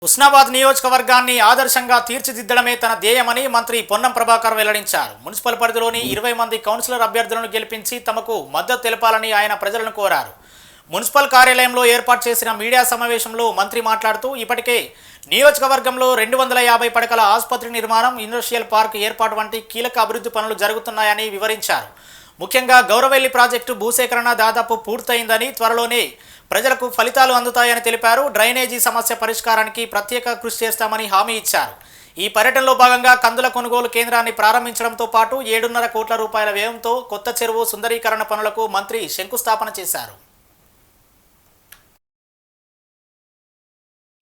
హుస్నాబాద్ నియోజకవర్గాన్ని ఆదర్శంగా తీర్చిదిద్దడమే తన ధ్యేయమని మంత్రి పొన్నం ప్రభాకర్ వెల్లడించారు. మున్సిపల్ పరిధిలోని 20 మంది కౌన్సిలర్ అభ్యర్థులను గెలిపించి తమకు మద్దతు తెలపాలని ఆయన ప్రజలను కోరారు. మున్సిపల్ కార్యాలయంలో ఏర్పాటు చేసిన మీడియా సమావేశంలో మంత్రి మాట్లాడుతూ ఇప్పటికే నియోజకవర్గంలో 250 పడకల ఆసుపత్రి నిర్మాణం, ఇండస్ట్రియల్ పార్క్ ఏర్పాటు వంటి కీలక అభివృద్ధి పనులు జరుగుతున్నాయని వివరించారు. ముఖ్యంగా గౌరవెల్లి ప్రాజెక్టు భూసేకరణ దాదాపు పూర్తయిందని, త్వరలోనే ప్రజలకు ఫలితాలు అందుతాయని తెలిపారు. డ్రైనేజీ సమస్య పరిష్కారానికి ప్రత్యేక కృషి చేస్తామని హామీ ఇచ్చారు. ఈ పర్యటనలో భాగంగా కందుల కొనుగోలు కేంద్రాన్ని ప్రారంభించడంతో పాటు 7.5 కోట్ల రూపాయల వ్యయంతో కొత్త చెరువు సుందరీకరణ పనులకు మంత్రి శంకుస్థాపన చేశారు.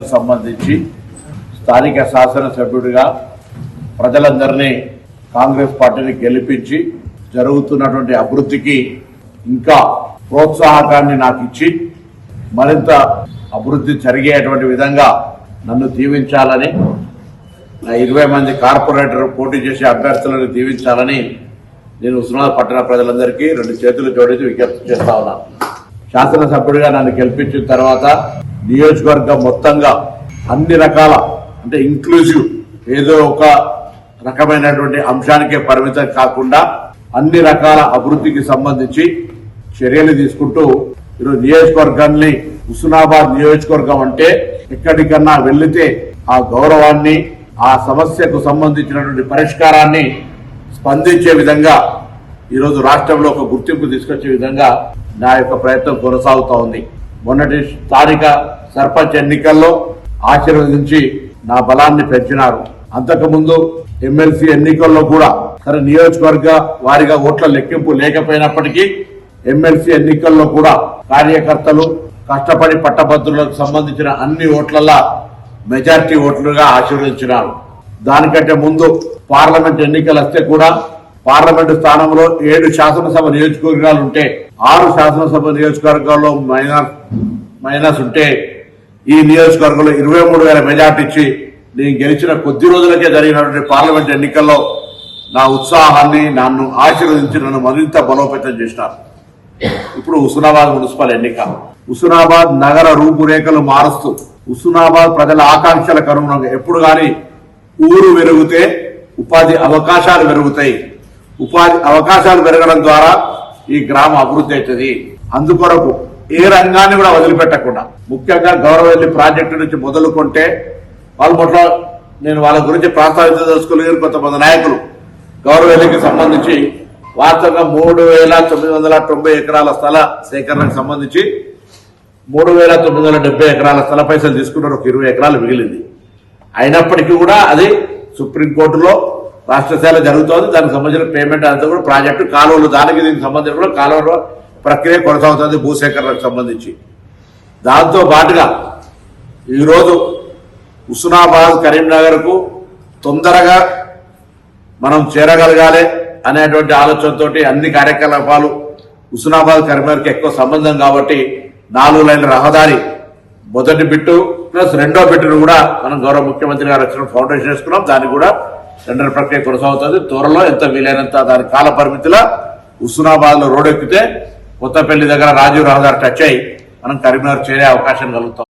సంబంధించి స్థానిక శాసనసభ్యుడిగా ప్రజలందరినీ కాంగ్రెస్ పార్టీని గెలిపించి జరుగుతున్నటువంటి అభివృద్ధికి ఇంకా ప్రోత్సాహకాన్ని నాకు ఇచ్చి మరింత అభివృద్ధి జరిగేటువంటి విధంగా నన్ను దీవించాలని, నా 20 మంది కార్పొరేటర్ పోటీ చేసే అభ్యర్థులను దీవించాలని నేను హుస్నాబాద్ పట్టణ ప్రజలందరికీ 2 చేతులు జోడించి విజ్ఞప్తి చేస్తా ఉన్నాను. శాసనసభ్యుడిగా నన్ను గెలిపించిన తర్వాత నియోజకవర్గం మొత్తంగా అన్ని రకాల, అంటే ఇంక్లూజివ్, ఏదో ఒక రకమైనటువంటి అంశానికే పరిమితం కాకుండా అన్ని రకాల అభివృద్ధికి సంబంధించి చర్యలు తీసుకుంటూ ఈరోజు నియోజకవర్గాన్ని, హుస్నాబాద్ నియోజకవర్గం అంటే ఎక్కడికన్నా వెళ్లితే ఆ గౌరవాన్ని, ఆ సమస్యకు సంబంధించినటువంటి పరిష్కారాన్ని స్పందించే విధంగా ఈరోజు రాష్ట్రంలో ఒక గుర్తింపు తీసుకొచ్చే విధంగా నా యొక్క ప్రయత్నం కొనసాగుతూ ఉంది. మొన్నటి స్థానిక సర్పంచ్ ఎన్నికల్లో ఆశీర్వదించి నా బలాన్ని పెంచినారు. అంతకుముందు ఎమ్మెల్సీ ఎన్నికల్లో కూడా సరే నియోజకవర్గ వారిగా ఓట్ల లెక్కింపు లేకపోయినప్పటికీ ఎమ్మెల్సీ ఎన్నికల్లో కూడా కార్యకర్తలు కష్టపడి పట్టభద్రులకు సంబంధించిన అన్ని ఓట్లలా మెజార్టీ ఓట్లుగా ఆశీర్వదించినారు. దానికంటే ముందు పార్లమెంట్ ఎన్నికలు వస్తే కూడా పార్లమెంటు స్థానంలో 7 శాసనసభ నియోజకవర్గాలు ఉంటే 6 శాసనసభ నియోజకవర్గాల్లో మైనస్ ఉంటే ఈ నియోజకవర్గంలో 23,000 మెజార్టీ ఇచ్చి నేను గెలిచిన కొద్ది రోజులకే జరిగినటువంటి పార్లమెంట్ ఎన్నికల్లో నా ఉత్సాహాన్ని, నన్ను ఆశీర్వదించి నన్ను మరింత బలోపేతం చేసినారు. ఇప్పుడు హుస్నాబాద్ మున్సిపల్ ఎన్నిక, హుస్నాబాద్ నగర రూపురేఖలు మారుస్తూ హుస్నాబాద్ ప్రజల ఆకాంక్షలకు అనుగుణంగా ఎప్పుడు కానీ ఊరు పెరిగితే ఉపాధి అవకాశాలు పెరుగుతాయి. ఉపాధి అవకాశాలు పెరగడం ద్వారా ఈ గ్రామ అభివృద్ధి అవుతుంది. అందుకొరకు ఏ రంగాన్ని కూడా వదిలిపెట్టకుండా, ముఖ్యంగా గౌరవెల్లి ప్రాజెక్టు నుంచి మొదలుకుంటే వాళ్ళ నేను వాళ్ళ గురించి ప్రస్తావించదలుచుకోలేరు. కొంతమంది నాయకులు గౌరవెల్లికి సంబంధించి వాస్తవంగా 3,990 ఎకరాల స్థల సేకరణకు సంబంధించి 3,970 ఎకరాల స్థల పైసలు తీసుకున్నారు. ఒక 20 ఎకరాలు మిగిలింది. అయినప్పటికీ కూడా అది సుప్రీంకోర్టులో రాష్ట్ర స్థాయిలో జరుగుతోంది. దానికి సంబంధించిన పేమెంట్ అంతా కూడా ప్రాజెక్టు కాలువలు, దానికి దీనికి సంబంధించిన కూడా కాలువల ప్రక్రియ కొనసాగుతుంది భూసేకరణకు సంబంధించి. దాంతో పాటుగా ఈరోజు హుస్నాబాద్ కరీంనగర్కు తొందరగా మనం చేరగలగాలి అనేటువంటి ఆలోచనతో అన్ని కార్యకలాపాలు హుస్నాబాద్ కరీంనగర్కి ఎక్కువ సంబంధం కాబట్టి 4 లైన్ల రహదారి మొదటి బిట్టు ప్లస్ రెండో బిట్టును కూడా మనం గౌరవ ముఖ్యమంత్రి గారు వచ్చిన ఫౌండేషన్ వేసుకున్నాం. దానికి కూడా టెండర్ ప్రక్రియ కొనసాగుతుంది. త్వరలో ఎంత వీలైనంత దాని కాల పరిమితిలో హుస్నాబాద్ లో రోడ్ ఎక్కితే కొత్తపల్లి దగ్గర రాజీవ్ రహదారి టచ్ అయ్యి మనం కరీంనగర్ చేరే అవకాశం కలుగుతాం.